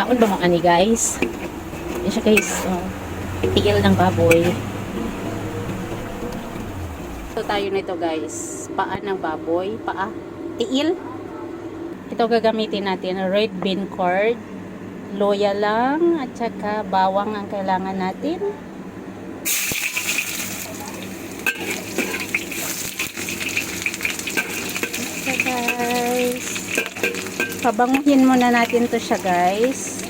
Mukhaon ba mo ani guys? Yan siya guys. Tiil ng baboy. Ito tayo nito guys. Paa ng baboy. Paa. Tiil. Ito gagamitin natin. Red bean curd. Loya lang. At saka bawang ang kailangan natin. Ito guys. Pabanguhin muna natin to siya guys.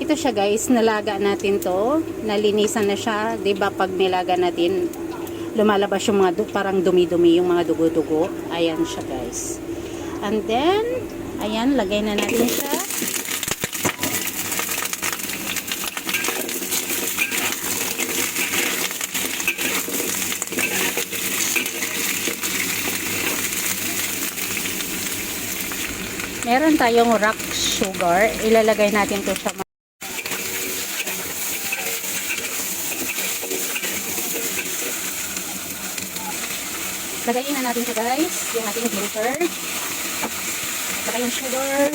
Ito siya guys, nalaga natin to. Nalinisan na siya. 'Di ba pag nilaga natin, lumalabas yung mga parang dumi-dumi yung mga dugo-dugo. Ayan siya guys. And then, ayan, lagay na natin siya. Meron tayong rock sugar. Ilalagay natin to sa lagayin na natin siya guys, yung ating filter. At saka yung sugar.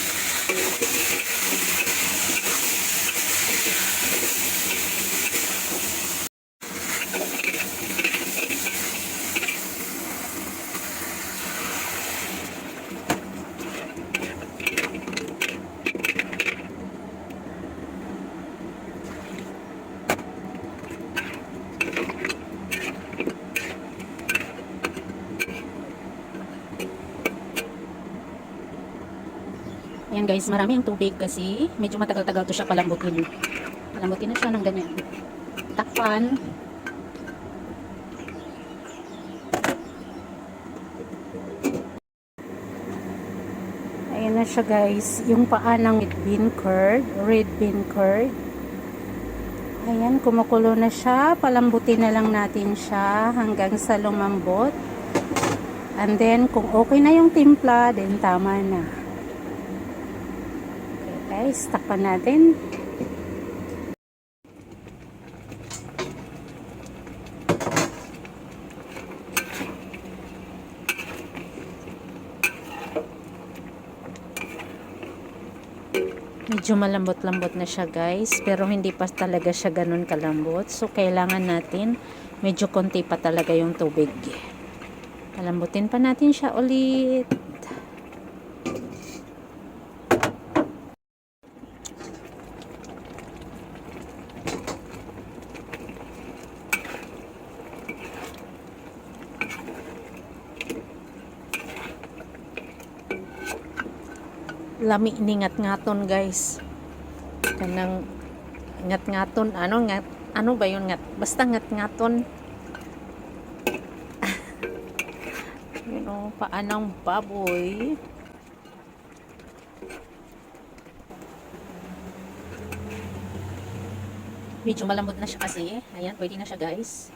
Ayan guys, marami ang tubig kasi medyo matagal-tagal to siya palambutin. Palambutin na siya ng ganyan. Takpan. Ayan na siya guys, yung paa ng red bean curd. Ayan, kumukulo na siya. Palambutin na lang natin siya hanggang sa lumambot. And then, kung okay na yung timpla, then tama na. Guys, takpan natin. Medyo malambot-lambot na siya guys, pero hindi pa talaga siya ganun kalambot. So, kailangan natin medyo konti pa talaga yung tubig. Palambutin pa natin siya ulit. Lami ni ngat-ngaton guys. Kanang ngat-ngaton, ano ba yun ngat? Basta ngat-ngaton. You know, paanong baboy. Medyo malambot na siya kasi. Ayan, pwede na siya guys.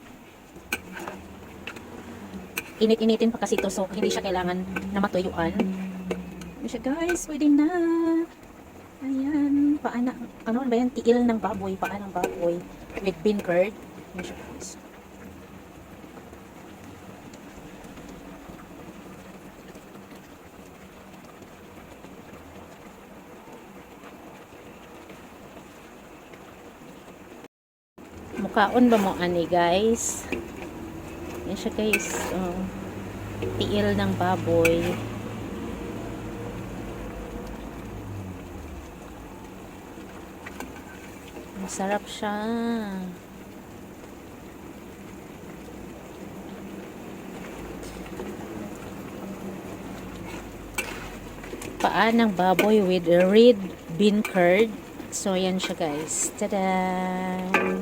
Init-initin pa kasi ito, so hindi siya kailangan na matuyuan. Siya guys, pwede na. Ayan, paana, ano ba yan? Tiil ng baboy, paa ng baboy with bean curd. Ayan siya guys. Mukhaon ba mo ani guys? Ayan siya guys. Tiil ng baboy. Masarap siya. Paa ng baboy with red bean curd. So, yan siya guys. Tada!